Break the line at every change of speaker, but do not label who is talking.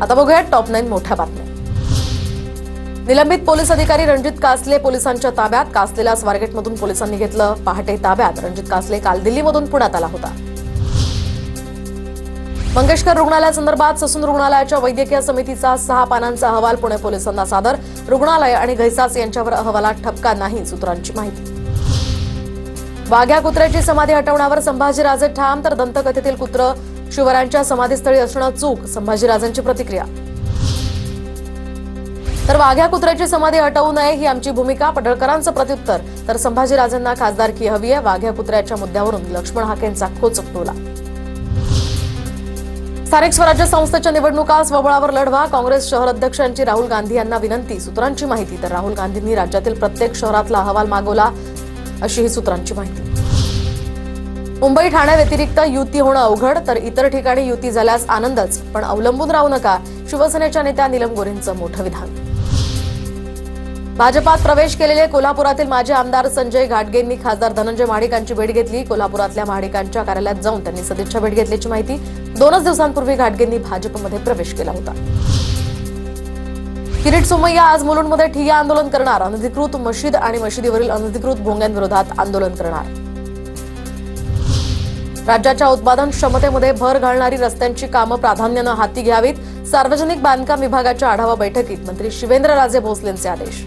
आता बघूया टॉप 9 मोठ्या बातम्या। निलंबित पोलीस अधिकारी रणजित कासले पोलिसांच्या ताब्यात। कासलेला स्वारगेटमधून पोलिसांनी घेतलं पहाटे ताब्यात। रणजित कासले काल दिल्लीमधून पुण्यात आला होता। मंगेशकर रुग्णालयासंदर्भात ससून रुग्णालयाच्या वैद्यकीय समितीचा 6 पानांचा अहवाल पुणे पोलिसांना सादर। रुग्णालय आणि घैसास यांच्यावर अहवालात ठपका नाही, सूत्रांची माहिती। वाघ्या कुत्र्याची समाधी हटवण्यावर संभाजीराजे ठाम, तर दंतकथेतील कुत्र शिवरायांच्या समाधीस्थळी असणं चूक, संभाजीराजांची प्रतिक्रिया। तर वाघ्या कुत्र्याची समाधी हटवू नये ही आमची भूमिका, पडळकरांचं प्रत्युत्तर। तर संभाजीराजांना खासदारकी हवी आहे, वाघ्या कुत्र्याच्या मुद्द्यावरून लक्ष्मण हाकेंचा खोचक टोला। स्थानिक स्वराज्य संस्थेच्या निवडणुका स्वबळावर लढवा, काँग्रेस शहर अध्यक्षांची राहुल गांधी यांना विनंती, सूत्रांची माहिती। तर राहुल गांधींनी राज्यातील प्रत्येक शहरातला अहवाल मागवला, अशी ही सूत्रांची माहिती। मुंबई ठाणे व्यतिरिक्त युती होणं अवघड, तर इतर ठिकाणी युती झाल्यास आनंदच, पण अवलंबून राहू नका, शिवसेनेच्या नेत्या नीलम गोऱ्हेंचं मोठं विधान। भाजपात प्रवेश केलेले कोल्हापुरातील माजी आमदार संजय घाटगेंनी खासदार धनंजय महाडिकांची भेट घेतली। कोल्हापुरातल्या महाडिकांच्या कार्यालयात जाऊन त्यांनी सदिच्छा भेट घेतल्याची माहिती। 2 दिवसांपूर्वी घाटगेंनी भाजपमध्ये प्रवेश केला होता। किरीट सोमय्या आज मुलुंडमध्ये ठिय्या आंदोलन करणार, अनधिकृत मशीद आणि मशिदीवरील अनधिकृत भोंग्यांविरोधात आंदोलन करणार। राज्याच्या उत्पादन क्षमतेमध्ये भर घालणारी रस्त्यांची कामं प्राधान्यानं हाती घ्यावीत, सार्वजनिक बांधकाम विभागाच्या आढावा बैठकीत मंत्री शिवेंद्रराजे भोसलेंचे आदेश।